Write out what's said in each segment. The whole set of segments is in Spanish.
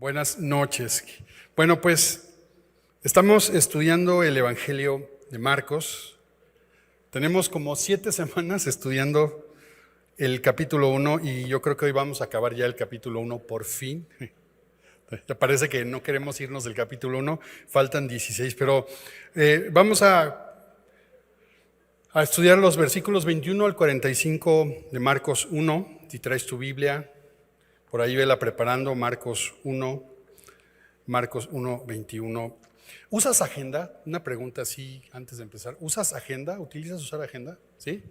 Buenas noches. Bueno, pues estamos estudiando el Evangelio de Marcos. Tenemos como 7 semanas estudiando el capítulo 1 y yo creo que hoy vamos a acabar ya el capítulo 1 por fin. Ya parece que no queremos irnos del capítulo 1, faltan 16, pero vamos a estudiar los versículos 21 al 45 de Marcos 1. Si traes tu Biblia, por ahí vela preparando, Marcos 1, 21. ¿Usas agenda? Una pregunta así antes de empezar. ¿Usas agenda? ¿Utilizas usar agenda? ¿Sí?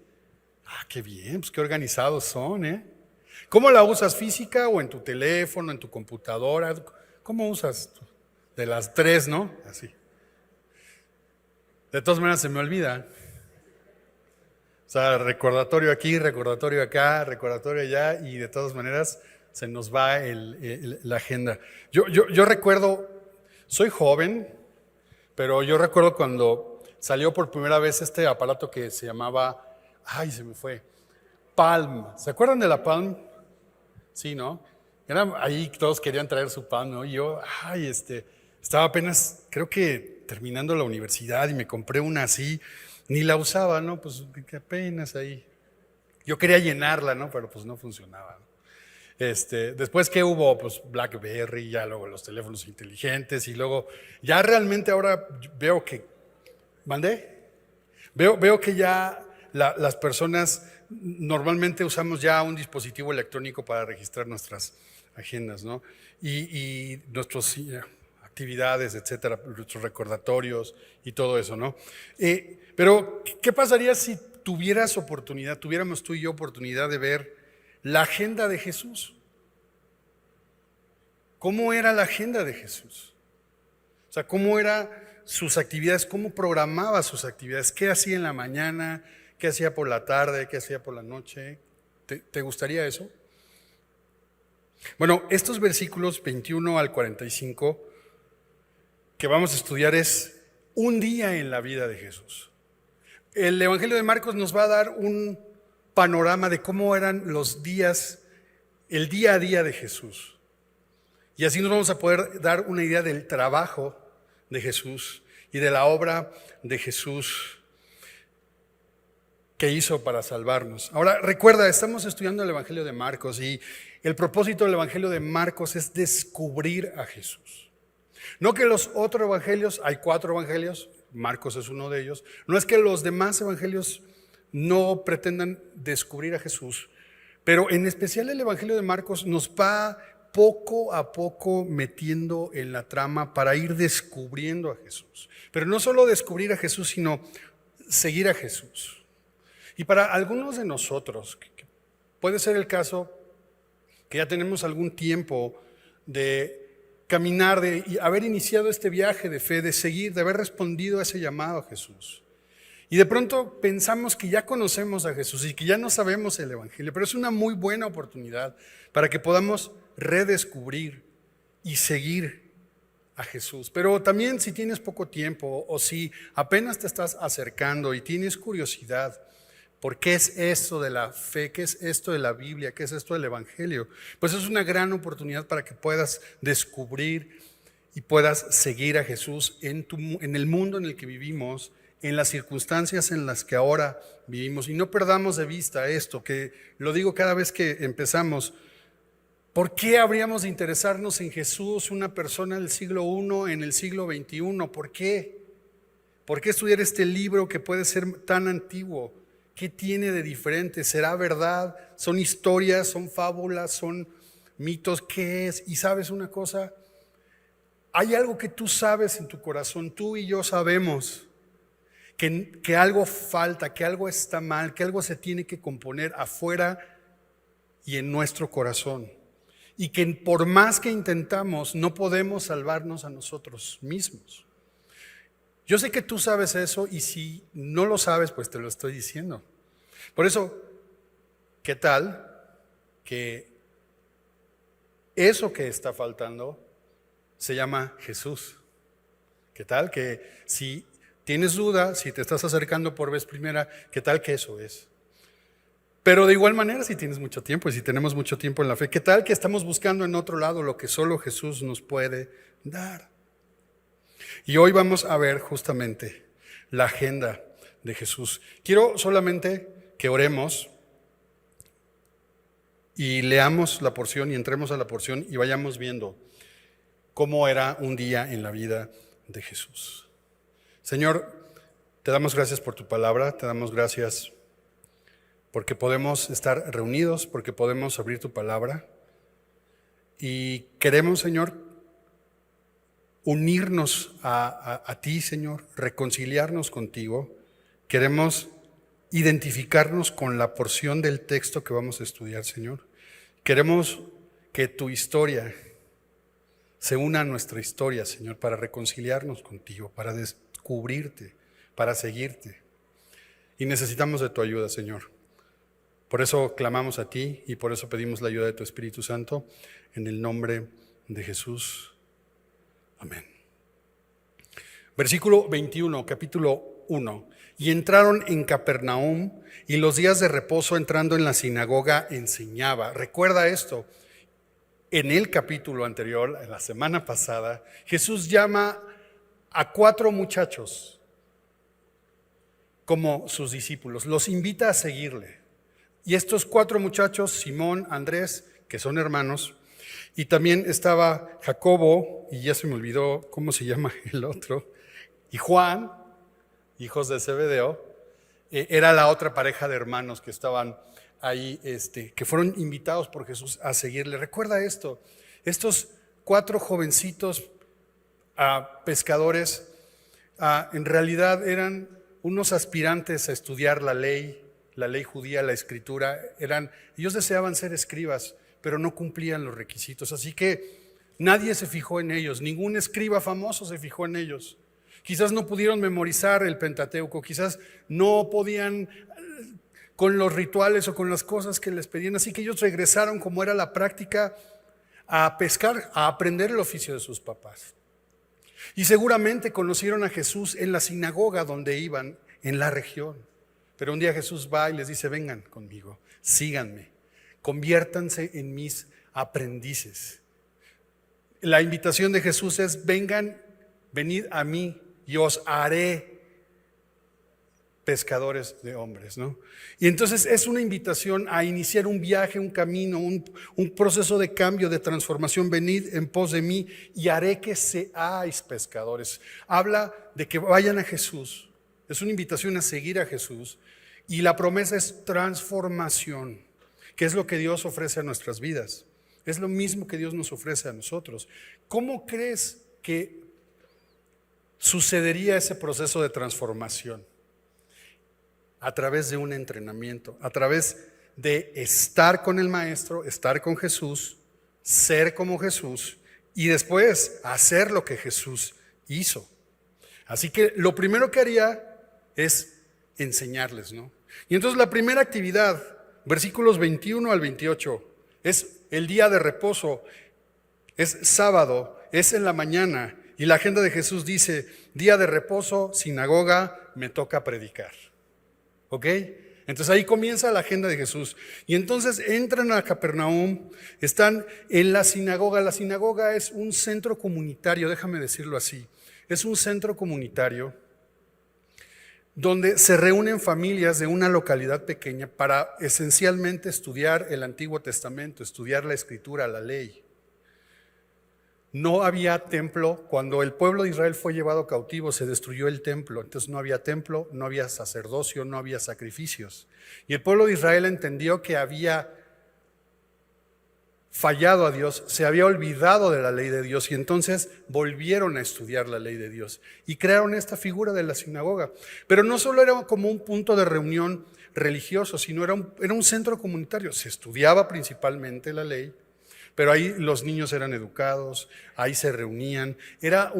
Ah, qué bien, pues qué organizados son, ¿eh? ¿Cómo la usas? ¿Física o en tu teléfono, en tu computadora? ¿Cómo usas? De las 3, ¿no? Así. De todas maneras se me olvida. O sea, recordatorio aquí, recordatorio acá, recordatorio allá, y de todas maneras se nos va la agenda. Yo recuerdo, soy joven, pero yo recuerdo cuando salió por primera vez este aparato que se llamaba, se me fue, Palm. ¿Se acuerdan de la Palm? Sí, ¿no? Ahí todos querían traer su Palm, ¿no? Y yo, estaba apenas, creo que terminando la universidad y me compré una así, ni la usaba, ¿no? Pues que apenas ahí. Yo quería llenarla, ¿no? Pero pues no funcionaba, ¿no? Después que hubo, pues BlackBerry, ya luego los teléfonos inteligentes y luego, ya realmente ahora veo que, ¿mandé? Veo que ya las personas normalmente usamos ya un dispositivo electrónico para registrar nuestras agendas, ¿no? Y nuestras actividades, etcétera, nuestros recordatorios y todo eso, ¿no? Pero, ¿qué pasaría si tuviéramos tú y yo oportunidad de ver la agenda de Jesús? ¿Cómo era la agenda de Jesús? O sea, ¿cómo eran sus actividades? ¿Cómo programaba sus actividades? ¿Qué hacía en la mañana? ¿Qué hacía por la tarde? ¿Qué hacía por la noche? ¿Te gustaría eso? Bueno, estos versículos 21 al 45 que vamos a estudiar es un día en la vida de Jesús. El Evangelio de Marcos nos va a dar un panorama de cómo eran los días, el día a día de Jesús. Y así nos vamos a poder dar una idea del trabajo de Jesús y de la obra de Jesús que hizo para salvarnos. Ahora, recuerda, estamos estudiando el Evangelio de Marcos y el propósito del Evangelio de Marcos es descubrir a Jesús. No que los otros evangelios, hay 4 evangelios, Marcos es uno de ellos, no es que los demás evangelios no pretendan descubrir a Jesús, pero en especial el Evangelio de Marcos nos va poco a poco metiendo en la trama para ir descubriendo a Jesús. Pero no solo descubrir a Jesús, sino seguir a Jesús. Y para algunos de nosotros, puede ser el caso que ya tenemos algún tiempo de caminar, de haber iniciado este viaje de fe, de seguir, de haber respondido a ese llamado a Jesús. Y de pronto pensamos que ya conocemos a Jesús y que ya no sabemos el Evangelio, pero es una muy buena oportunidad para que podamos redescubrir y seguir a Jesús. Pero también si tienes poco tiempo o si apenas te estás acercando y tienes curiosidad, ¿por qué es esto de la fe? ¿Qué es esto de la Biblia? ¿Qué es esto del Evangelio? Pues es una gran oportunidad para que puedas descubrir y puedas seguir a Jesús en el mundo en el que vivimos, en las circunstancias en las que ahora vivimos. Y no perdamos de vista esto, que lo digo cada vez que empezamos. ¿Por qué habríamos de interesarnos en Jesús, una persona del siglo I en el siglo XXI? ¿Por qué? ¿Por qué estudiar este libro que puede ser tan antiguo? ¿Qué tiene de diferente? ¿Será verdad? ¿Son historias? ¿Son fábulas? ¿Son mitos? ¿Qué es? Y sabes una cosa, hay algo que tú sabes en tu corazón, tú y yo sabemos que algo falta, que algo está mal, que algo se tiene que componer afuera y en nuestro corazón. Y que por más que intentamos, no podemos salvarnos a nosotros mismos. Yo sé que tú sabes eso y si no lo sabes, pues te lo estoy diciendo. Por eso, ¿qué tal que eso que está faltando se llama Jesús? ¿Qué tal que si tienes duda, si te estás acercando por vez primera, qué tal que eso es? Pero de igual manera, si tienes mucho tiempo y si tenemos mucho tiempo en la fe, ¿qué tal que estamos buscando en otro lado lo que solo Jesús nos puede dar? Y hoy vamos a ver justamente la agenda de Jesús. Quiero solamente que oremos y leamos la porción y entremos a la porción y vayamos viendo cómo era un día en la vida de Jesús. Señor, te damos gracias por tu palabra, te damos gracias porque podemos estar reunidos, porque podemos abrir tu palabra y queremos, Señor, unirnos a ti, Señor, reconciliarnos contigo. Queremos identificarnos con la porción del texto que vamos a estudiar, Señor. Queremos que tu historia se una a nuestra historia, Señor, para reconciliarnos contigo, para descubrirte, para seguirte. Y necesitamos de tu ayuda, Señor. Por eso clamamos a ti y por eso pedimos la ayuda de tu Espíritu Santo en el nombre de Jesús. Amén. Versículo 21, capítulo 1. Y entraron en Capernaum y los días de reposo entrando en la sinagoga enseñaba. Recuerda esto, en el capítulo anterior, en la semana pasada, Jesús llama a 4 muchachos como sus discípulos, los invita a seguirle. Y estos 4 muchachos, Simón, Andrés, que son hermanos, y también estaba Jacobo, y ya se me olvidó cómo se llama el otro, y Juan, hijos de Zebedeo, era la otra pareja de hermanos que estaban ahí, que fueron invitados por Jesús a seguirle. Recuerda esto, estos 4 jovencitos pescadores en realidad eran unos aspirantes a estudiar la ley judía, la escritura. Ellos deseaban ser escribas, pero no cumplían los requisitos, así que nadie se fijó en ellos, ningún escriba famoso se fijó en ellos. Quizás no pudieron memorizar el Pentateuco, quizás no podían con los rituales o con las cosas que les pedían, así que ellos regresaron, como era la práctica, a pescar, a aprender el oficio de sus papás. Y seguramente conocieron a Jesús en la sinagoga donde iban en la región. Pero un día Jesús va y les dice: vengan conmigo, síganme, conviértanse en mis aprendices. La invitación de Jesús es: venid a mí y os haré pescadores de hombres, ¿no? Y entonces es una invitación a iniciar un viaje, un camino, un proceso de cambio, de transformación. Venid en pos de mí y haré que seáis pescadores. Habla de que vayan a Jesús. Es una invitación a seguir a Jesús y la promesa es transformación, que es lo que Dios ofrece a nuestras vidas. Es lo mismo que Dios nos ofrece a nosotros. ¿Cómo crees que sucedería ese proceso de transformación? A través de un entrenamiento, a través de estar con el Maestro, estar con Jesús, ser como Jesús y después hacer lo que Jesús hizo. Así que lo primero que haría es enseñarles, ¿no? Y entonces la primera actividad, versículos 21 al 28, es el día de reposo, es sábado, es en la mañana, y la agenda de Jesús dice: día de reposo, sinagoga, me toca predicar. ¿Ok? Entonces ahí comienza la agenda de Jesús. Y entonces entran a Capernaum, están en la sinagoga. La sinagoga es un centro comunitario, déjame decirlo así. Es un centro comunitario donde se reúnen familias de una localidad pequeña para esencialmente estudiar el Antiguo Testamento, estudiar la Escritura, la ley. No había templo. Cuando el pueblo de Israel fue llevado cautivo, se destruyó el templo. Entonces no había templo, no había sacerdocio, no había sacrificios. Y el pueblo de Israel entendió que había fallado a Dios, se había olvidado de la ley de Dios, y entonces volvieron a estudiar la ley de Dios y crearon esta figura de la sinagoga. Pero no solo era como un punto de reunión religioso, sino era un centro comunitario. Se estudiaba principalmente la ley, pero ahí los niños eran educados, ahí se reunían, era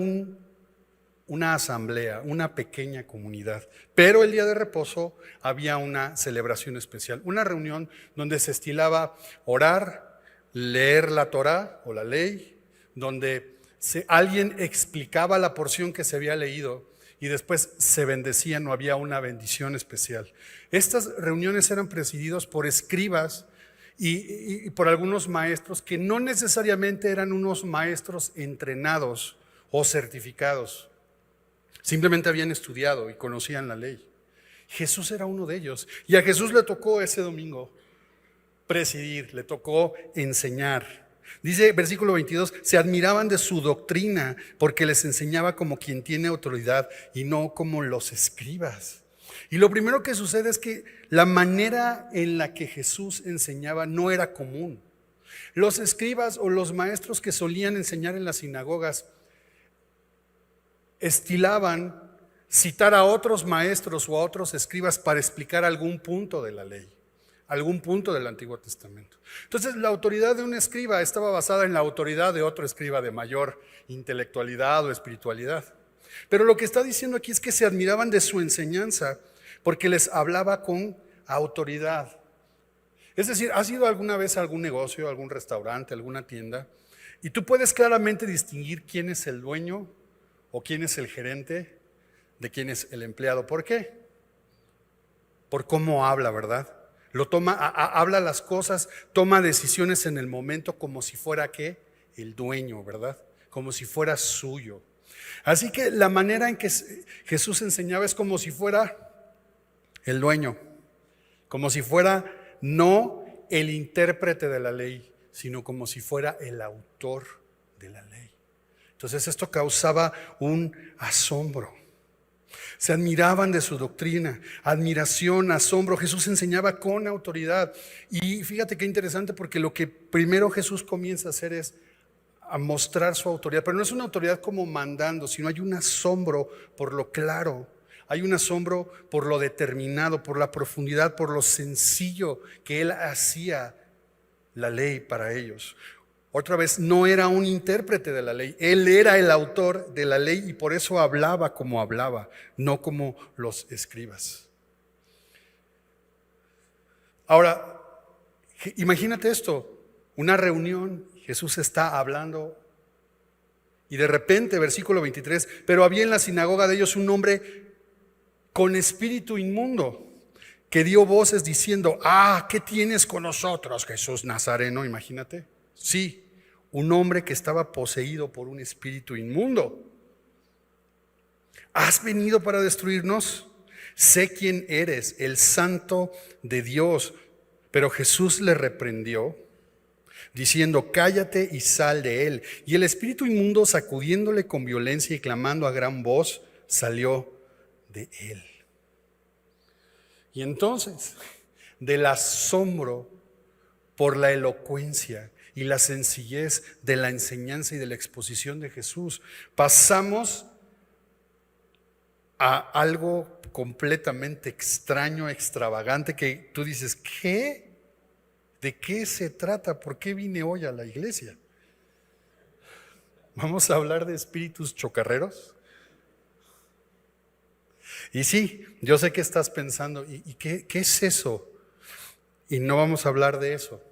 una asamblea, una pequeña comunidad. Pero el día de reposo había una celebración especial, una reunión donde se estilaba orar, leer la Torá o la ley, donde alguien explicaba la porción que se había leído y después se bendecían o había una bendición especial. Estas reuniones eran presididas por escribas y por algunos maestros que no necesariamente eran unos maestros entrenados o certificados. Simplemente habían estudiado y conocían la ley. Jesús era uno de ellos y a Jesús le tocó ese domingo presidir, le tocó enseñar. Dice versículo 22, se admiraban de su doctrina porque les enseñaba como quien tiene autoridad y no como los escribas. Y lo primero que sucede es que la manera en la que Jesús enseñaba no era común. Los escribas o los maestros que solían enseñar en las sinagogas estilaban citar a otros maestros o a otros escribas para explicar algún punto de la ley, algún punto del Antiguo Testamento. Entonces la autoridad de un escriba estaba basada en la autoridad de otro escriba de mayor intelectualidad o espiritualidad. Pero lo que está diciendo aquí es que se admiraban de su enseñanza porque les hablaba con autoridad. Es decir, ¿has ido alguna vez a algún negocio, algún restaurante, alguna tienda? Y tú puedes claramente distinguir quién es el dueño o quién es el gerente de quién es el empleado. ¿Por qué? Por cómo habla, ¿verdad? Habla las cosas, toma decisiones en el momento como si fuera ¿qué? El dueño, ¿verdad? Como si fuera suyo. Así que la manera en que Jesús enseñaba es como si fuera el dueño, como si fuera no el intérprete de la ley, sino como si fuera el autor de la ley. Entonces esto causaba un asombro. Se admiraban de su doctrina, admiración, asombro. Jesús enseñaba con autoridad. Y fíjate qué interesante, porque lo que primero Jesús comienza a hacer es a mostrar su autoridad. Pero no es una autoridad como mandando, sino hay un asombro por lo claro. Hay un asombro por lo determinado, por la profundidad, por lo sencillo que Él hacía la ley para ellos. Otra vez, no era un intérprete de la ley, Él era el autor de la ley y por eso hablaba como hablaba, no como los escribas. Ahora, imagínate esto, una reunión, Jesús está hablando y de repente, versículo 23, pero había en la sinagoga de ellos un hombre con espíritu inmundo que dio voces diciendo, ¿qué tienes con nosotros, Jesús Nazareno? Imagínate. Sí, un hombre que estaba poseído por un espíritu inmundo. ¿Has venido para destruirnos? Sé quién eres, el Santo de Dios. Pero Jesús le reprendió, diciendo, cállate y sal de él. Y el espíritu inmundo, sacudiéndole con violencia y clamando a gran voz, salió de él. Y entonces, del asombro por la elocuencia y la sencillez de la enseñanza y de la exposición de Jesús, pasamos a algo completamente extraño, extravagante, que tú dices, ¿qué? ¿De qué se trata? ¿Por qué vine hoy a la iglesia? ¿Vamos a hablar de espíritus chocarreros? Y sí, yo sé que estás pensando, ¿y qué es eso? Y no vamos a hablar de eso,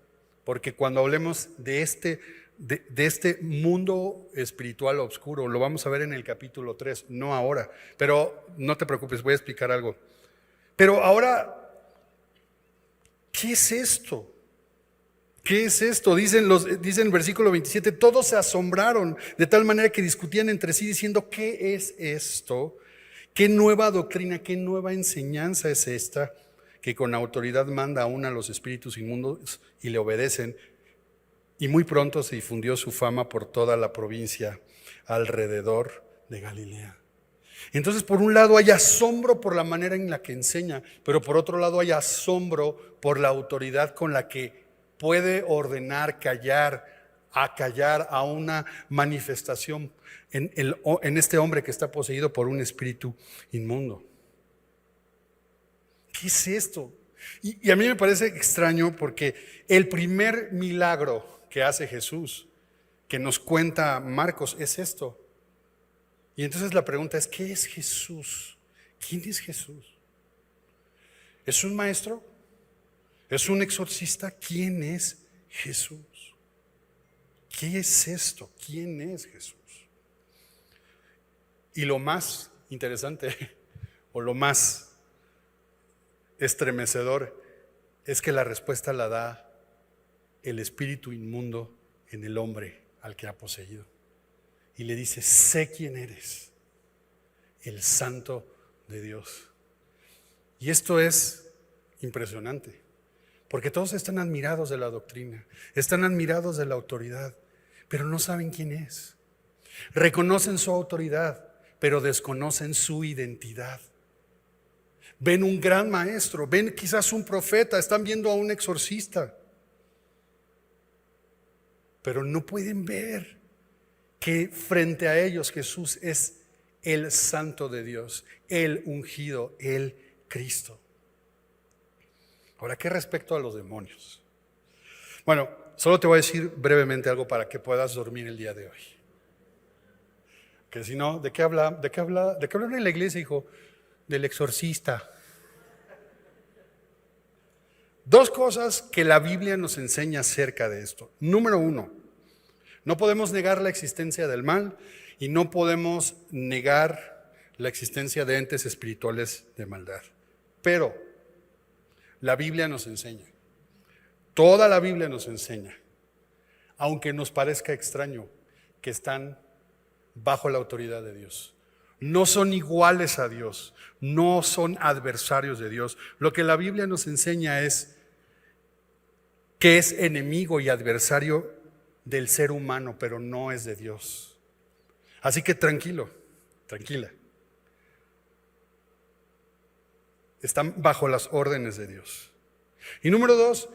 porque cuando hablemos de este mundo espiritual oscuro, lo vamos a ver en el capítulo 3, no ahora. Pero no te preocupes, voy a explicar algo. Pero ahora, ¿qué es esto? ¿Qué es esto? Dice en el versículo 27, todos se asombraron de tal manera que discutían entre sí diciendo, ¿qué es esto? ¿Qué nueva doctrina, qué nueva enseñanza es esta que con autoridad manda aún a los espíritus inmundos y le obedecen? Y muy pronto se difundió su fama por toda la provincia alrededor de Galilea. Entonces, por un lado hay asombro por la manera en la que enseña, pero por otro lado hay asombro por la autoridad con la que puede ordenar acallar a una manifestación en este hombre que está poseído por un espíritu inmundo. ¿Qué es esto? Y a mí me parece extraño porque el primer milagro que hace Jesús, que nos cuenta Marcos, es esto. Y entonces la pregunta es, ¿qué es Jesús? ¿Quién es Jesús? ¿Es un maestro? ¿Es un exorcista? ¿Quién es Jesús? ¿Qué es esto? ¿Quién es Jesús? Y lo más interesante o lo más estremecedor es que la respuesta la da el espíritu inmundo en el hombre al que ha poseído. Y le dice: sé quién eres, el Santo de Dios. Y esto es impresionante, porque todos están admirados de la doctrina, están admirados de la autoridad, pero no saben quién es. Reconocen su autoridad, pero desconocen su identidad. Ven un gran maestro, ven quizás un profeta, están viendo a un exorcista, pero no pueden ver que frente a ellos Jesús es el Santo de Dios, el ungido, el Cristo. Ahora, ¿qué respecto a los demonios? Bueno, solo te voy a decir brevemente algo para que puedas dormir el día de hoy. Que si no, ¿de qué hablan en la iglesia, hijo? Del exorcista. Dos cosas que la Biblia nos enseña acerca de esto. Número uno, no podemos negar la existencia del mal y no podemos negar la existencia de entes espirituales de maldad. Pero la Biblia nos enseña, toda la Biblia nos enseña, aunque nos parezca extraño, que están bajo la autoridad de Dios. No son iguales a Dios, no son adversarios de Dios. Lo que la Biblia nos enseña es que es enemigo y adversario del ser humano, pero no es de Dios. Así que tranquilo, tranquila. Están bajo las órdenes de Dios. Y número dos,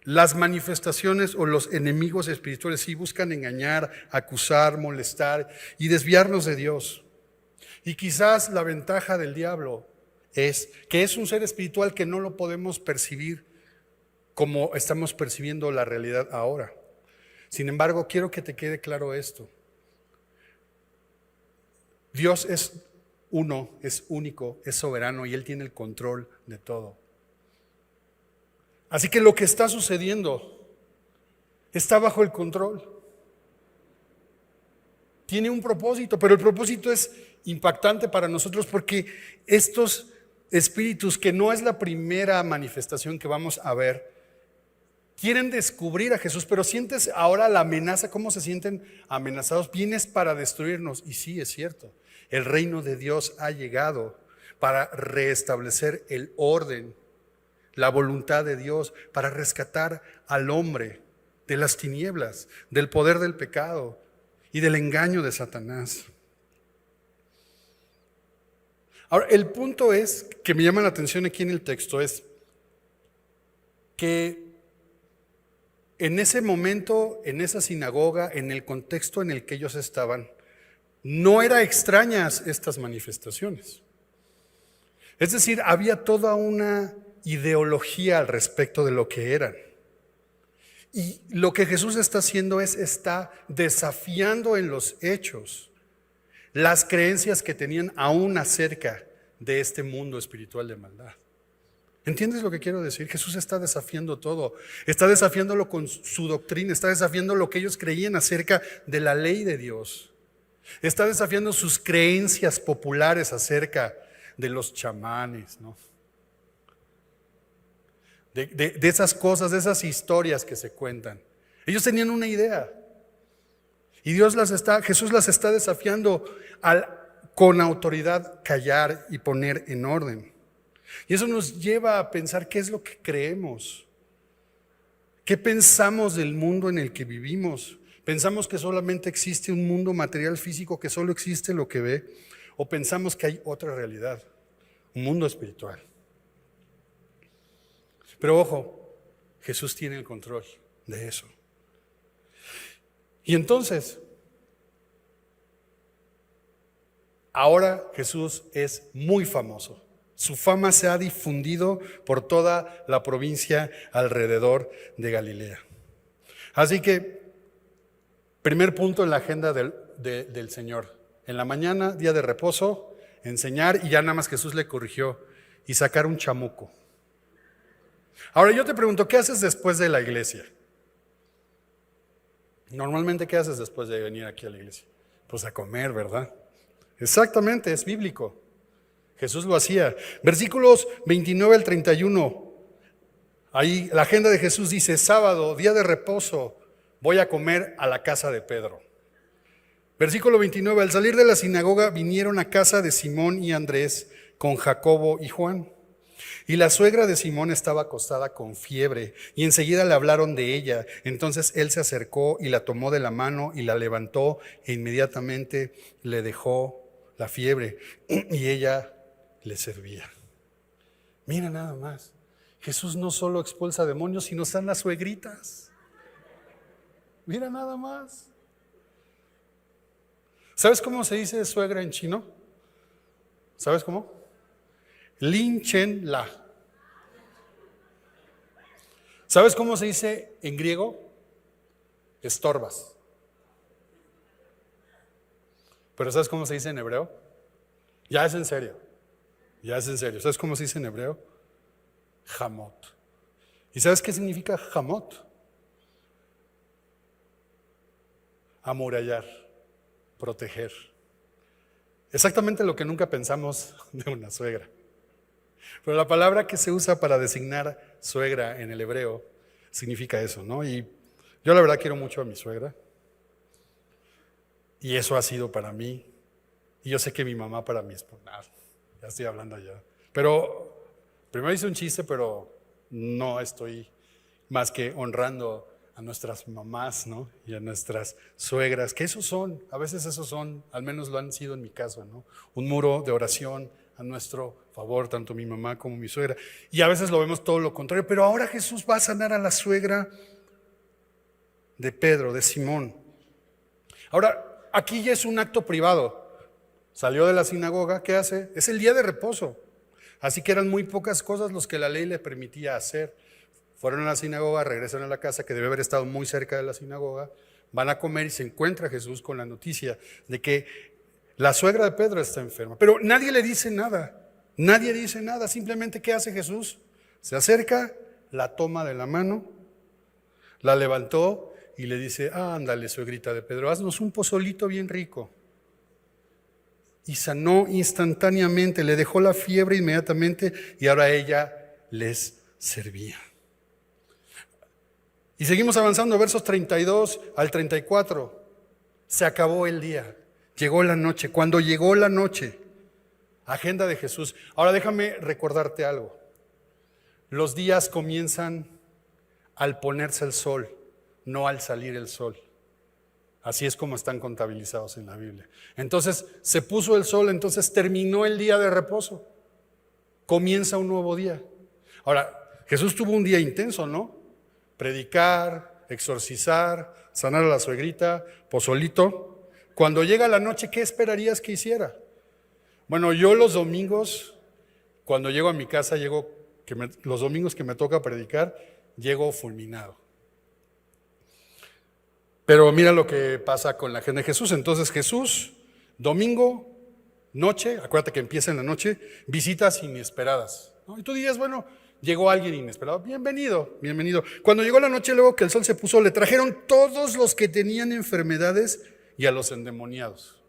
las manifestaciones o los enemigos espirituales sí buscan engañar, acusar, molestar y desviarnos de Dios. Y quizás la ventaja del diablo es que es un ser espiritual que no lo podemos percibir como estamos percibiendo la realidad ahora. Sin embargo, quiero que te quede claro esto. Dios es uno, es único, es soberano y Él tiene el control de todo. Así que lo que está sucediendo está bajo el control. Tiene un propósito, pero el propósito es impactante para nosotros porque estos espíritus, que no es la primera manifestación que vamos a ver, quieren descubrir a Jesús, pero sientes ahora la amenaza. ¿Cómo se sienten amenazados? Vienes para destruirnos. Y sí, es cierto, el reino de Dios ha llegado para restablecer el orden, la voluntad de Dios, para rescatar al hombre de las tinieblas, del poder del pecado y del engaño de Satanás. Ahora, el punto es, que me llama la atención aquí en el texto, es que en ese momento, en esa sinagoga, en el contexto en el que ellos estaban, no eran extrañas estas manifestaciones. Es decir, había toda una ideología al respecto de lo que eran. Y lo que Jesús está haciendo está desafiando en los hechos las creencias que tenían aún acerca de este mundo espiritual de maldad. ¿Entiendes lo que quiero decir? Jesús está desafiando todo, está desafiándolo con su doctrina, está desafiando lo que ellos creían acerca de la ley de Dios, está desafiando sus creencias populares acerca de los chamanes, ¿no? De esas cosas, de esas historias que se cuentan. Ellos tenían una idea y Jesús las está desafiando con autoridad callar y poner en orden. Y eso nos lleva a pensar qué es lo que creemos, qué pensamos del mundo en el que vivimos. ¿Pensamos que solamente existe un mundo material físico, que solo existe lo que ve? ¿O pensamos que hay otra realidad, un mundo espiritual? Pero ojo, Jesús tiene el control de eso. Y entonces, ahora Jesús es muy famoso. Su fama se ha difundido por toda la provincia alrededor de Galilea. Así que, primer punto en la agenda del Señor. En la mañana, día de reposo, enseñar, y ya nada más Jesús le corrigió, y sacar un chamuco. Ahora yo te pregunto, ¿qué haces después de la iglesia? Normalmente, ¿qué haces después de venir aquí a la iglesia? Pues a comer, ¿verdad? Exactamente, es bíblico. Jesús lo hacía. Versículos 29 al 31. Ahí la agenda de Jesús dice: sábado, día de reposo, voy a comer a la casa de Pedro. Versículo 29. Al salir de la sinagoga vinieron a casa de Simón y Andrés con Jacobo y Juan. Y la suegra de Simón estaba acostada con fiebre, y enseguida le hablaron de ella. Entonces él se acercó y la tomó de la mano y la levantó, e inmediatamente le dejó la fiebre, y ella le servía. Mira nada más, Jesús no solo expulsa demonios, sino sana suegritas. Mira nada más. ¿Sabes cómo se dice suegra en chino? ¿Sabes cómo? Lin Chen La. ¿Sabes cómo se dice en griego? Estorbas. Pero ¿sabes cómo se dice en hebreo? Ya es en serio. Ya es en serio. ¿Sabes cómo se dice en hebreo? Jamot. ¿Y sabes qué significa jamot? Amurallar, proteger. Exactamente lo que nunca pensamos de una suegra. Pero la palabra que se usa para designar suegra en el hebreo significa eso, ¿no? Y yo la verdad quiero mucho a mi suegra. Y eso ha sido para mí. Y yo sé que mi mamá para mi esposa. Ya estoy hablando ya. Pero primero hice un chiste, pero no estoy más que honrando a nuestras mamás, ¿no? Y a nuestras suegras, que esos son, a veces esos son, al menos lo han sido en mi caso, ¿no? Un muro de oración a nuestro favor, tanto mi mamá como mi suegra. Y a veces lo vemos todo lo contrario, pero ahora Jesús va a sanar a la suegra de Pedro, de Simón. Ahora, aquí ya es un acto privado. Salió de la sinagoga, ¿qué hace? Es el día de reposo. Así que eran muy pocas cosas los que la ley le permitía hacer. Fueron a la sinagoga, regresan a la casa, que debe haber estado muy cerca de la sinagoga, van a comer y se encuentra Jesús con la noticia de que la suegra de Pedro está enferma. Pero nadie le dice nada, nadie dice nada. Simplemente, ¿qué hace Jesús? Se acerca, la toma de la mano, la levantó y le dice: ándale, suegrita de Pedro, haznos un pozolito bien rico. Y sanó instantáneamente, le dejó la fiebre inmediatamente, y ahora ella les servía. Y seguimos avanzando, versos 32 al 34. Se acabó el día, llegó la noche. Cuando llegó la noche, agenda de Jesús. Ahora déjame recordarte algo. Los días comienzan al ponerse el sol, no al salir el sol. Así es como están contabilizados en la Biblia. Entonces se puso el sol, entonces terminó el día de reposo. Comienza un nuevo día. Ahora, Jesús tuvo un día intenso, ¿no? Predicar, exorcizar, sanar a la suegrita, pozolito. Cuando llega la noche, ¿qué esperarías que hiciera? Bueno, yo los domingos, cuando llego a mi casa, los domingos que me toca predicar, llego fulminado. Pero mira lo que pasa con la agenda de Jesús. Entonces Jesús, domingo, noche, acuérdate que empieza en la noche, visitas inesperadas, ¿no? Y tú dirías, bueno, llegó alguien inesperado, bienvenido, bienvenido. Cuando llegó la noche, luego que el sol se puso, le trajeron todos los que tenían enfermedades y a los endemoniados.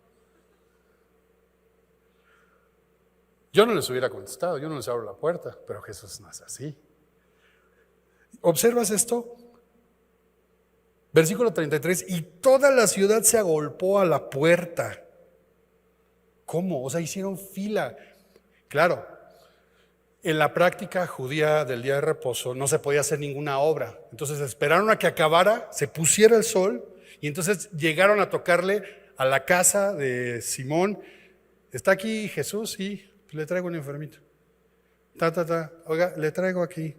Yo no les hubiera contestado, yo no les abro la puerta, pero Jesús no es así. ¿Observas esto? Versículo 33, y toda la ciudad se agolpó a la puerta. ¿Cómo? O sea, hicieron fila. Claro, en la práctica judía del día de reposo no se podía hacer ninguna obra. Entonces esperaron a que acabara, se pusiera el sol, y entonces llegaron a tocarle a la casa de Simón. ¿Está aquí Jesús? Sí, le traigo un enfermito. Oiga, le traigo aquí.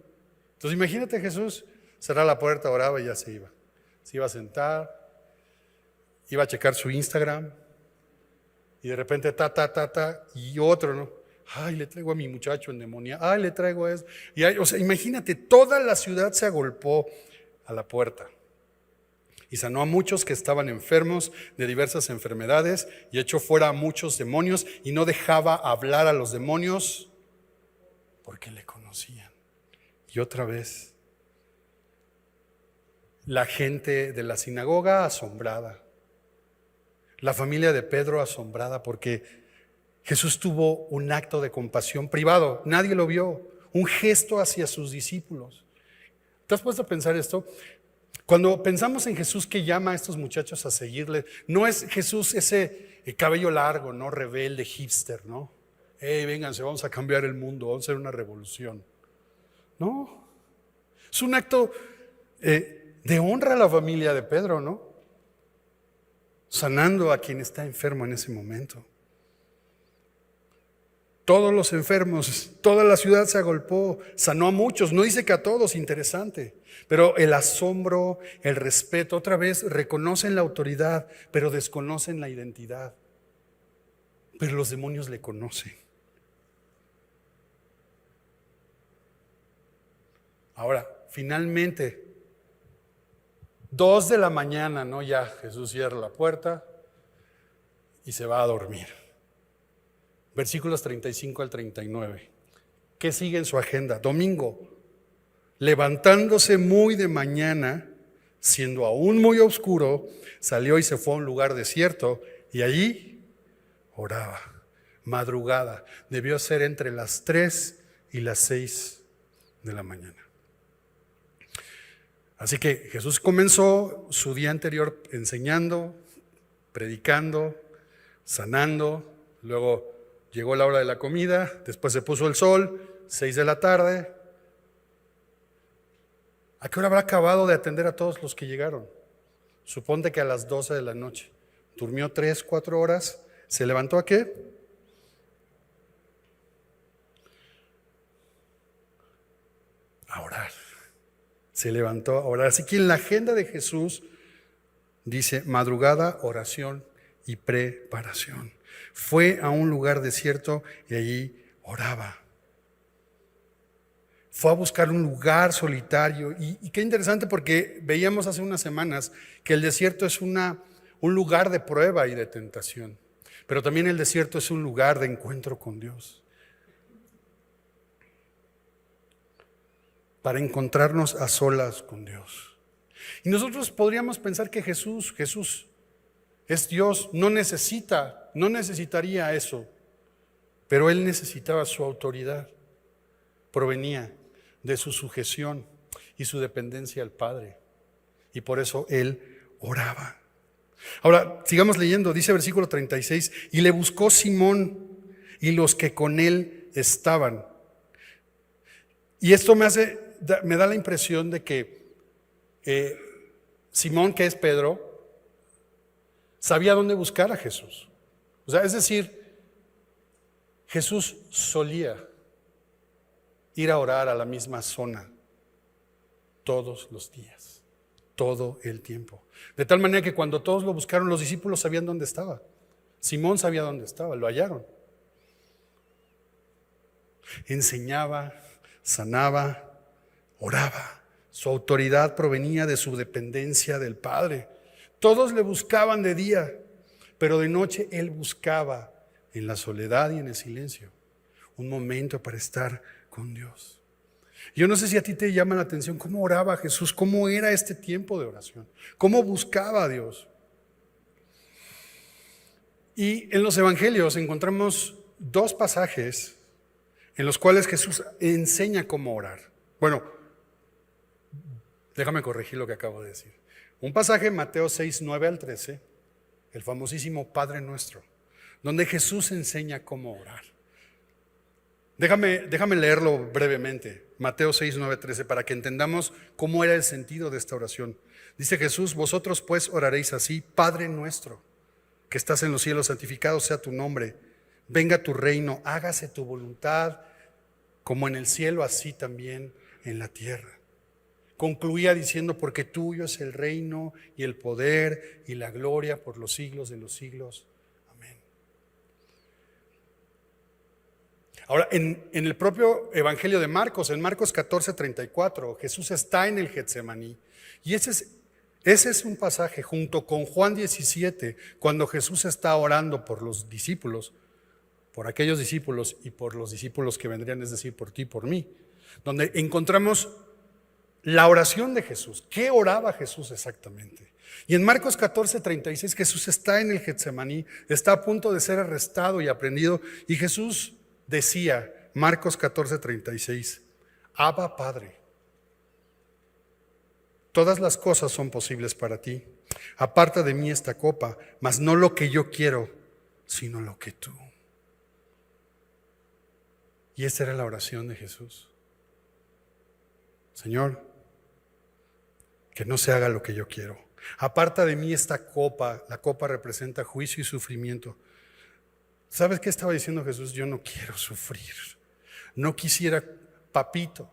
Entonces imagínate, Jesús cerraba la puerta, oraba y ya se iba. Se iba a sentar, iba a checar su Instagram, y de repente y otro, ¿no? Ay, le traigo a mi muchacho endemoniado, ay, le traigo a eso. O sea, imagínate, toda la ciudad se agolpó a la puerta. Y sanó a muchos que estaban enfermos de diversas enfermedades, y echó fuera a muchos demonios, y no dejaba hablar a los demonios porque le conocían. Y otra vez, la gente de la sinagoga asombrada, la familia de Pedro asombrada, porque Jesús tuvo un acto de compasión privado, nadie lo vio, un gesto hacia sus discípulos. ¿Te has puesto a pensar esto? Cuando pensamos en Jesús que llama a estos muchachos a seguirle, no es Jesús ese cabello largo, ¿no? Rebelde, hipster, ¿no? Vénganse, vamos a cambiar el mundo, vamos a hacer una revolución. No, es un acto de honra a la familia de Pedro, ¿no? Sanando a quien está enfermo en ese momento. Todos los enfermos, toda la ciudad se agolpó, sanó a muchos, no dice que a todos, interesante, pero el asombro, el respeto, otra vez reconocen la autoridad, pero desconocen la identidad. Pero los demonios le conocen. Ahora, finalmente, 2 de la mañana, ¿no? Ya Jesús cierra la puerta y se va a dormir. Versículos 35 al 39. ¿Qué sigue en su agenda? Domingo, levantándose muy de mañana, siendo aún muy oscuro, salió y se fue a un lugar desierto y allí oraba. Madrugada, debió ser entre las 3 y las 6 de la mañana. Así que Jesús comenzó su día anterior enseñando, predicando, sanando, luego llegó la hora de la comida, después se puso el sol, 6 de la tarde. ¿A qué hora habrá acabado de atender a todos los que llegaron? Suponte que a las 12 de la noche. Durmió 3, 4 horas. ¿Se levantó a qué? A orar. Se levantó a orar. Así que en la agenda de Jesús dice madrugada, oración y preparación. Fue a un lugar desierto y allí oraba. Fue a buscar un lugar solitario. Y qué interesante porque veíamos hace unas semanas que el desierto es un lugar de prueba y de tentación. Pero también el desierto es un lugar de encuentro con Dios. Para encontrarnos a solas con Dios. Y nosotros podríamos pensar que Jesús es Dios, no necesitaría eso, pero Él necesitaba su autoridad, provenía de su sujeción y su dependencia al Padre, y por eso Él oraba. Ahora, sigamos leyendo, dice versículo 36, y le buscó Simón y los que con él estaban. Y esto me da la impresión de que Simón, que es Pedro, sabía dónde buscar a Jesús. O sea, es decir, Jesús solía ir a orar a la misma zona todos los días, todo el tiempo. De tal manera que cuando todos lo buscaron, los discípulos sabían dónde estaba. Simón sabía dónde estaba, lo hallaron. Enseñaba, sanaba, oraba. Su autoridad provenía de su dependencia del Padre. Todos le buscaban de día, pero de noche Él buscaba en la soledad y en el silencio un momento para estar con Dios. Yo no sé si a ti te llama la atención cómo oraba Jesús, cómo era este tiempo de oración, cómo buscaba a Dios. Y en los evangelios encontramos 2 pasajes en los cuales Jesús enseña cómo orar. Bueno, déjame corregir lo que acabo de decir. Un pasaje en Mateo 6, 9 al 13, el famosísimo Padre Nuestro, donde Jesús enseña cómo orar. Déjame leerlo brevemente, Mateo 6, 9, 13, para que entendamos cómo era el sentido de esta oración. Dice Jesús: vosotros pues oraréis así: Padre nuestro, que estás en los cielos, santificado sea tu nombre, venga tu reino, hágase tu voluntad, como en el cielo, así también en la tierra. Concluía diciendo: porque tuyo es el reino y el poder y la gloria por los siglos de los siglos. Amén. Ahora, en el propio Evangelio de Marcos, en Marcos 14, 34, Jesús está en el Getsemaní. Y ese es un pasaje junto con Juan 17, cuando Jesús está orando por los discípulos, por aquellos discípulos y por los discípulos que vendrían, es decir, por ti y por mí, donde encontramos la oración de Jesús. ¿Qué oraba Jesús exactamente? Y en Marcos 14:36 Jesús está en el Getsemaní, está a punto de ser arrestado y aprehendido, y Jesús decía, Marcos 14:36, Abba Padre, todas las cosas son posibles para ti. Aparta de mí esta copa, mas no lo que yo quiero, sino lo que tú. Y esta era la oración de Jesús. Señor, que no se haga lo que yo quiero. Aparta de mí esta copa. La copa representa juicio y sufrimiento. ¿Sabes qué estaba diciendo Jesús? Yo no quiero sufrir. No quisiera, papito,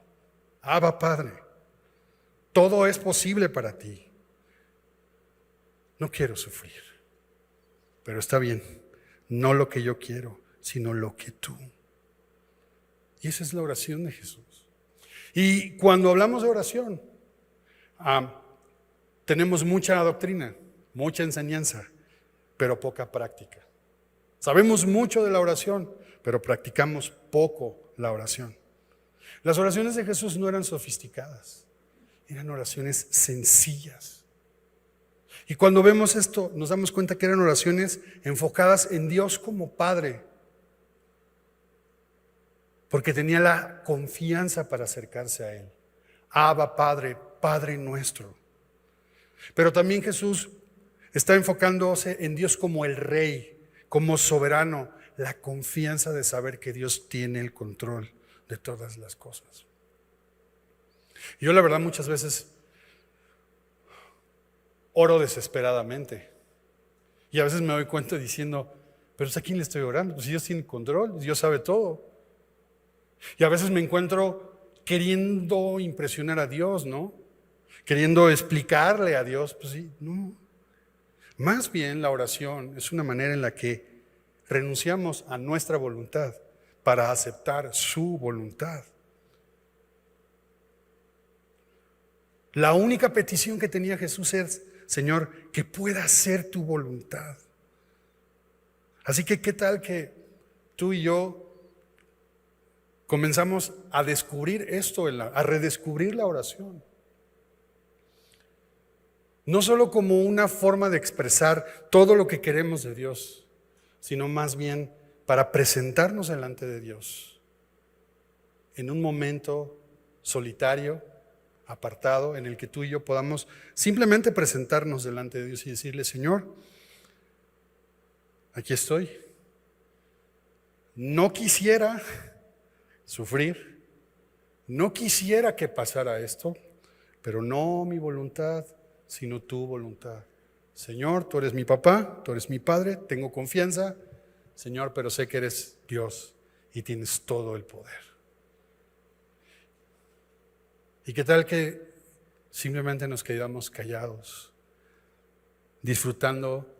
Abba Padre, todo es posible para ti. No quiero sufrir, pero está bien, no lo que yo quiero, sino lo que tú. Y esa es la oración de Jesús. Y cuando hablamos de oración, tenemos mucha doctrina, mucha enseñanza, pero poca práctica. Sabemos mucho de la oración, pero practicamos poco la oración. Las oraciones de Jesús no eran sofisticadas, eran oraciones sencillas. Y cuando vemos esto, nos damos cuenta que eran oraciones enfocadas en Dios como Padre, porque tenía la confianza para acercarse a Él. Abba Padre, Padre nuestro. Pero también Jesús está enfocándose en Dios como el Rey, como soberano, la confianza de saber que Dios tiene el control de todas las cosas. Yo la verdad muchas veces oro desesperadamente y a veces me doy cuenta diciendo, pero ¿a quién le estoy orando? Pues Dios tiene control, Dios sabe todo. Y a veces me encuentro queriendo impresionar a Dios, ¿no? Queriendo explicarle a Dios, pues sí, no. Más bien la oración es una manera en la que renunciamos a nuestra voluntad para aceptar su voluntad. La única petición que tenía Jesús es, Señor, que pueda ser tu voluntad. Así que, ¿qué tal que tú y yo comenzamos a descubrir esto, a redescubrir la oración? No solo como una forma de expresar todo lo que queremos de Dios, sino más bien para presentarnos delante de Dios en un momento solitario, apartado, en el que tú y yo podamos simplemente presentarnos delante de Dios y decirle, Señor, aquí estoy. No quisiera sufrir, no quisiera que pasara esto, pero no mi voluntad, sino tu voluntad. Señor, tú eres mi papá, tú eres mi padre, tengo confianza, Señor, pero sé que eres Dios y tienes todo el poder. ¿Y qué tal que simplemente nos quedamos callados, disfrutando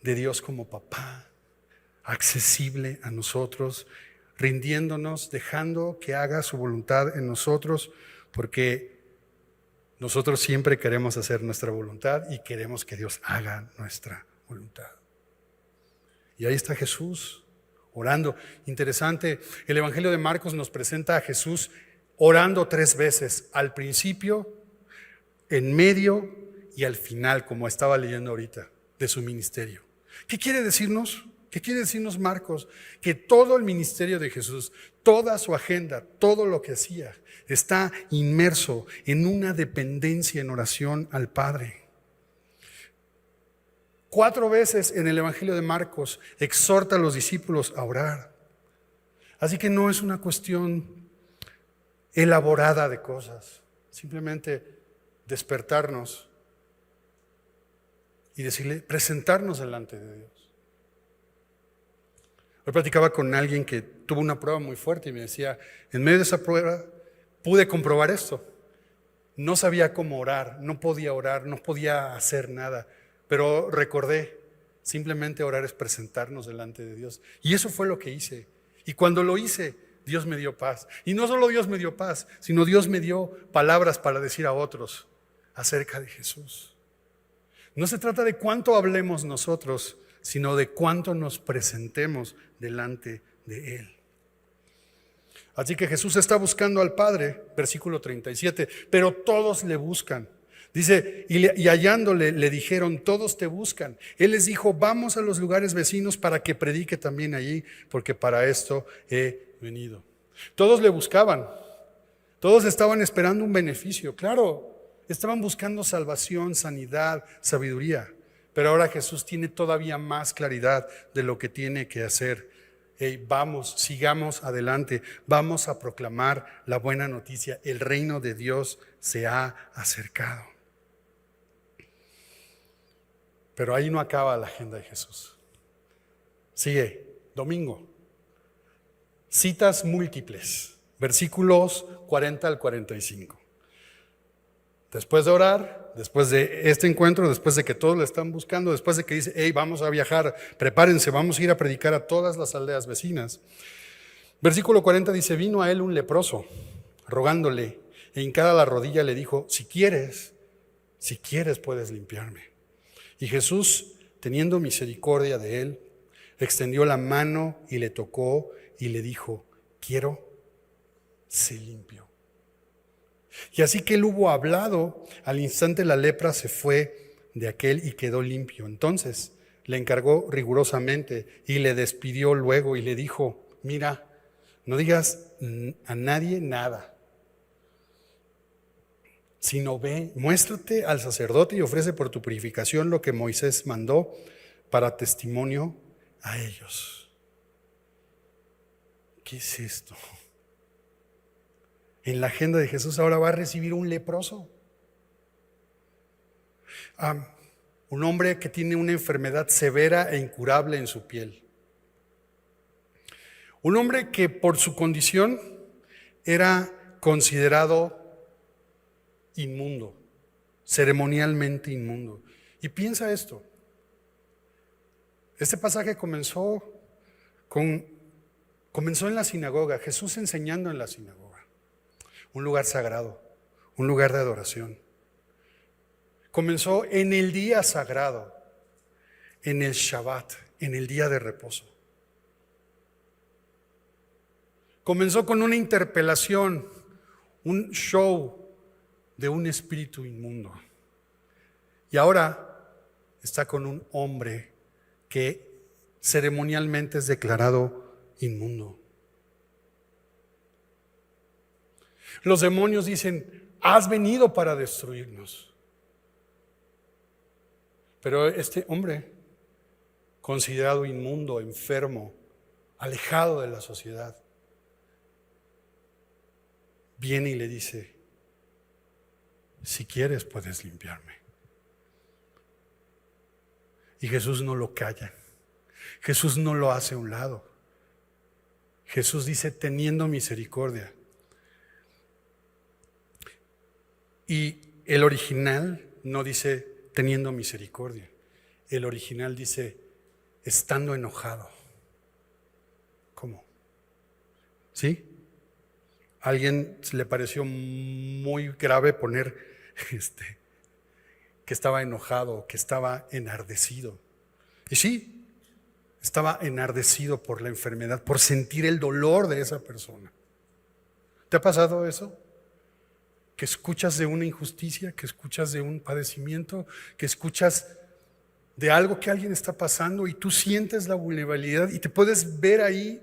de Dios como papá, accesible a nosotros, rindiéndonos, dejando que haga su voluntad en nosotros, porque nosotros siempre queremos hacer nuestra voluntad y queremos que Dios haga nuestra voluntad? Y ahí está Jesús orando. Interesante, el Evangelio de Marcos nos presenta a Jesús orando 3 veces, al principio, en medio y al final, como estaba leyendo ahorita, de su ministerio. ¿Qué quiere decirnos? ¿Qué quiere decirnos Marcos? Que todo el ministerio de Jesús, toda su agenda, todo lo que hacía, está inmerso en una dependencia en oración al Padre. 4 veces en el Evangelio de Marcos exhorta a los discípulos a orar. Así que no es una cuestión elaborada de cosas, simplemente despertarnos y decirle, presentarnos delante de Dios. Hoy platicaba con alguien que tuvo una prueba muy fuerte y me decía, en medio de esa prueba pude comprobar esto. No sabía cómo orar, no podía hacer nada, pero recordé, simplemente orar es presentarnos delante de Dios. Y eso fue lo que hice. Y cuando lo hice, Dios me dio paz. Y no solo Dios me dio paz, sino Dios me dio palabras para decir a otros acerca de Jesús. No se trata de cuánto hablemos nosotros, sino de cuánto nos presentemos delante de Él. Así que Jesús está buscando al Padre, versículo 37, pero todos le buscan. Dice, y hallándole le dijeron, todos te buscan. Él les dijo, vamos a los lugares vecinos para que predique también allí, porque para esto he venido. Todos le buscaban, todos estaban esperando un beneficio, claro, estaban buscando salvación, sanidad, sabiduría. Pero ahora Jesús tiene todavía más claridad de lo que tiene que hacer. Hey, vamos, sigamos adelante, vamos a proclamar la buena noticia. El reino de Dios se ha acercado. Pero ahí no acaba la agenda de Jesús. Sigue, domingo. Citas múltiples, versículos 40 al 45. Después de orar, después de este encuentro, después de que todos le están buscando, después de que dice, hey, vamos a viajar, prepárense, vamos a ir a predicar a todas las aldeas vecinas. Versículo 40 dice, vino a él un leproso, rogándole, e hincada la rodilla le dijo, si quieres puedes limpiarme. Y Jesús, teniendo misericordia de él, extendió la mano y le tocó y le dijo, quiero, sé limpio. Y así que él hubo hablado, al instante la lepra se fue de aquel y quedó limpio. Entonces le encargó rigurosamente y le despidió luego y le dijo, mira, no digas a nadie nada, sino ve, muéstrate al sacerdote y ofrece por tu purificación lo que Moisés mandó para testimonio a ellos. ¿Qué es esto? En la agenda de Jesús ahora va a recibir un leproso. Un hombre que tiene una enfermedad severa e incurable en su piel. Un hombre que por su condición era considerado inmundo, ceremonialmente inmundo. Y piensa esto. Este pasaje comenzó en la sinagoga, Jesús enseñando en la sinagoga, un lugar sagrado, un lugar de adoración. Comenzó en el día sagrado, en el Shabbat, en el día de reposo. Comenzó con una interpelación, un show de un espíritu inmundo. Y ahora está con un hombre que ceremonialmente es declarado inmundo. Los demonios dicen, has venido para destruirnos. Pero este hombre, considerado inmundo, enfermo, alejado de la sociedad, viene y le dice, si quieres puedes limpiarme. Y Jesús no lo calla, Jesús no lo hace a un lado. Jesús dice, teniendo misericordia. Y el original no dice teniendo misericordia. El original dice estando enojado. ¿Cómo? ¿Sí? ¿A alguien le pareció muy grave poner que estaba enojado, que estaba enardecido? Y sí, estaba enardecido por la enfermedad, por sentir el dolor de esa persona. ¿Te ha pasado eso? Que escuchas de una injusticia, que escuchas de un padecimiento, que escuchas de algo que alguien está pasando y tú sientes la vulnerabilidad y te puedes ver ahí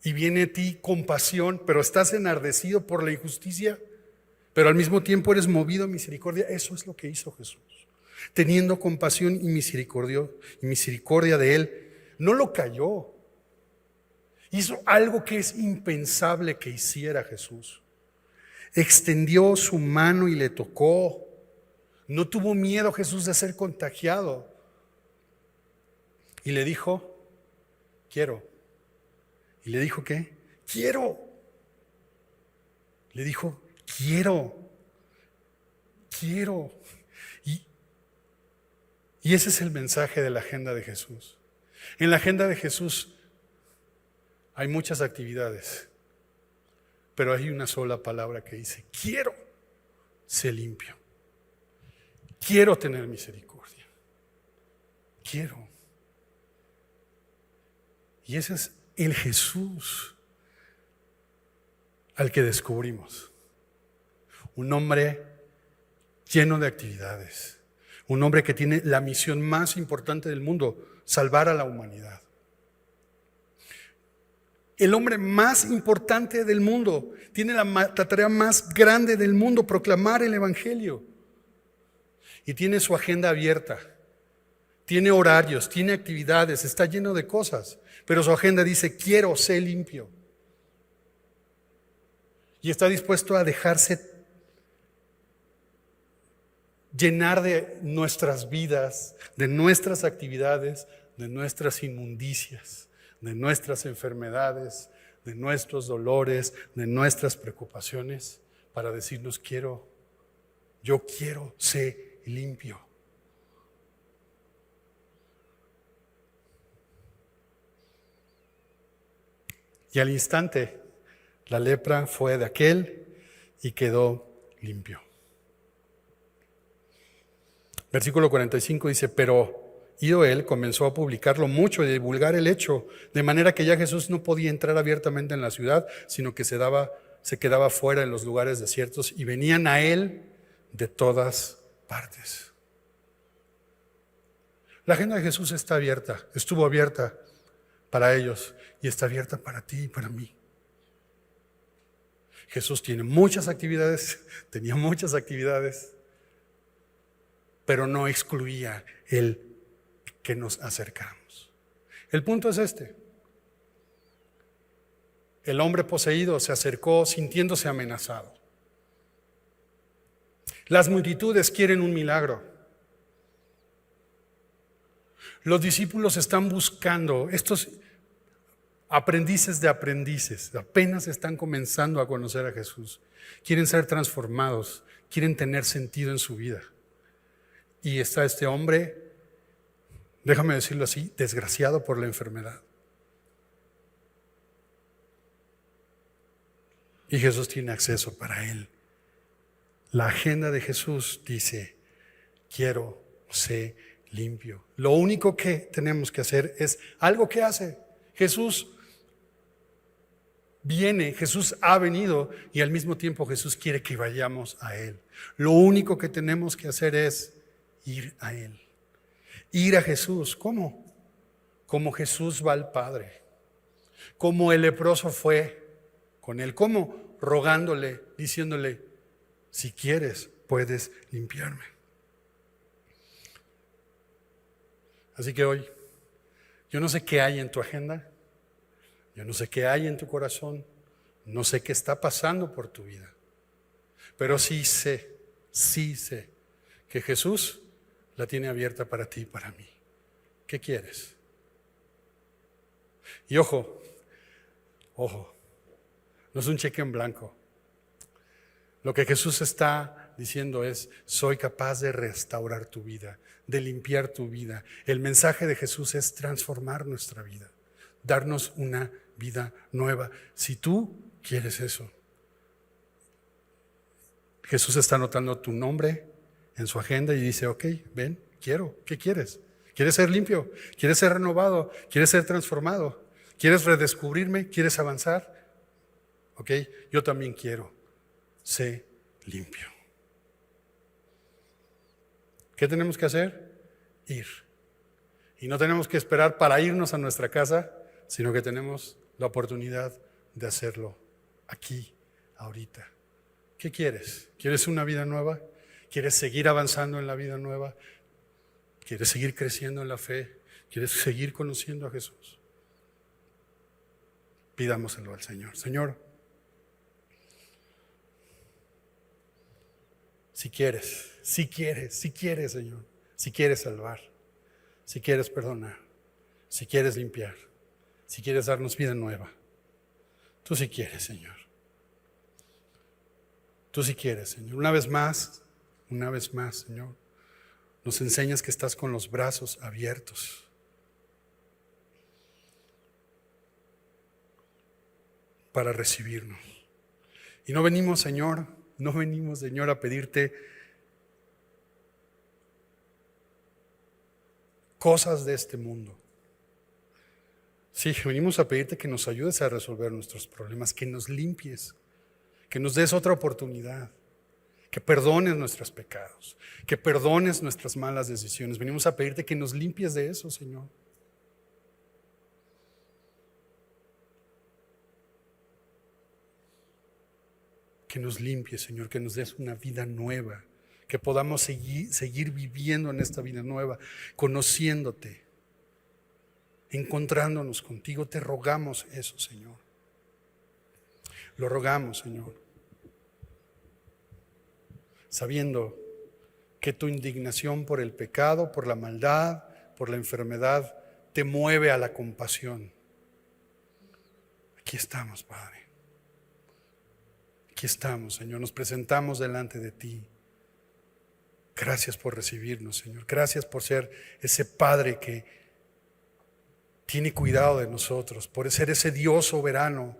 y viene a ti compasión, pero estás enardecido por la injusticia, pero al mismo tiempo eres movido a misericordia. Eso es lo que hizo Jesús, teniendo compasión y misericordia de él. No lo calló. Hizo algo que es impensable que hiciera Jesús. Extendió su mano y le tocó. No tuvo miedo Jesús de ser contagiado. Y le dijo, quiero. ¿Y le dijo qué? Quiero. Le dijo, quiero. Quiero. Y ese es el mensaje de la agenda de Jesús. En la agenda de Jesús hay muchas actividades, pero hay una sola palabra que dice, quiero ser limpio. Quiero tener misericordia. Quiero. Y ese es el Jesús al que descubrimos. un hombre lleno de actividades, un hombre que tiene la misión más importante del mundo, salvar a la humanidad. El hombre más importante del mundo tiene la tarea más grande del mundo, proclamar el evangelio. Y tiene su agenda abierta, tiene horarios, tiene actividades, está lleno de cosas, pero su agenda dice: quiero ser limpio. Y está dispuesto a dejarse llenar de nuestras vidas, de nuestras actividades, de nuestras inmundicias, de nuestras enfermedades, de nuestros dolores, de nuestras preocupaciones, para decirnos: yo quiero ser limpio. Y al instante la lepra fue de aquel y quedó limpio. Versículo 45 dice: pero ido él, comenzó a publicarlo mucho y a divulgar el hecho, de manera que ya Jesús no podía entrar abiertamente en la ciudad, sino que se quedaba fuera en los lugares desiertos, y venían a él de todas partes. La agenda de Jesús está abierta, estuvo abierta para ellos y está abierta para ti y para mí. Jesús tiene muchas actividades, tenía muchas actividades, pero no excluía el que nos acercamos. El punto es este: el hombre poseído se acercó sintiéndose amenazado. Las multitudes quieren un milagro. Los discípulos están buscando, estos aprendices de aprendices, apenas están comenzando a conocer a Jesús. Quieren ser transformados, quieren tener sentido en su vida. Y está este hombre, déjame decirlo así, desgraciado por la enfermedad. Y Jesús tiene acceso para él. La agenda de Jesús dice: quiero ser limpio. Lo único que tenemos que hacer es algo que hace. Jesús viene, Jesús ha venido, y al mismo tiempo Jesús quiere que vayamos a él. Lo único que tenemos que hacer es ir a él. Ir a Jesús. ¿Cómo? Como Jesús va al Padre, como el leproso fue con él. ¿Cómo? Rogándole, diciéndole: si quieres, puedes limpiarme. Así que hoy, yo no sé qué hay en tu agenda, yo no sé qué hay en tu corazón, no sé qué está pasando por tu vida, pero sí sé que Jesús la tiene abierta para ti y para mí. ¿Qué quieres? Y ojo, no es un cheque en blanco. Lo que Jesús está diciendo es: soy capaz de restaurar tu vida, de limpiar tu vida. El mensaje de Jesús es transformar nuestra vida, darnos una vida nueva. Si tú quieres eso, Jesús está anotando tu nombre en su agenda y dice: ok, ven, ¿qué quieres? ¿Quieres ser limpio? ¿Quieres ser renovado? ¿Quieres ser transformado? ¿Quieres redescubrirme? ¿Quieres avanzar? Ok, yo también quiero. Sé limpio. ¿Qué tenemos que hacer? Ir. Y no tenemos que esperar para irnos a nuestra casa, sino que tenemos la oportunidad de hacerlo aquí, ahorita. ¿Qué quieres? ¿Quieres una vida nueva? ¿Quieres seguir avanzando en la vida nueva? ¿Quieres seguir creciendo en la fe? ¿Quieres seguir conociendo a Jesús? Pidámoselo al Señor. Señor, si quieres, Señor, si quieres salvar, si quieres perdonar, si quieres limpiar, si quieres darnos vida nueva, tú sí quieres, Señor. Tú sí quieres, Señor. Una vez más, Señor, nos enseñas que estás con los brazos abiertos. Para recibirnos. Y no venimos, Señor, a pedirte cosas de este mundo. Sí, venimos a pedirte que nos ayudes a resolver nuestros problemas, que nos limpies, que nos des otra oportunidad, que perdones nuestros pecados, que perdones nuestras malas decisiones. Venimos a pedirte que nos limpies de eso, Señor. Que nos limpies, Señor, que nos des una vida nueva, que podamos seguir viviendo en esta vida nueva, conociéndote, encontrándonos contigo. Te rogamos eso, Señor. Lo rogamos, Señor, sabiendo que tu indignación por el pecado, por la maldad, por la enfermedad, te mueve a la compasión. Aquí estamos, Padre. Aquí estamos, Señor. Nos presentamos delante de ti. Gracias por recibirnos, Señor. Gracias por ser ese Padre que tiene cuidado de nosotros, por ser ese Dios soberano,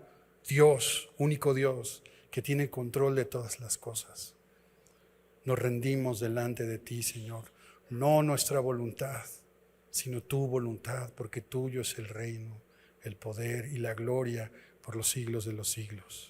Dios, único Dios, que tiene control de todas las cosas. Nos rendimos delante de ti, Señor. No nuestra voluntad, sino tu voluntad, porque tuyo es el reino, el poder y la gloria por los siglos de los siglos.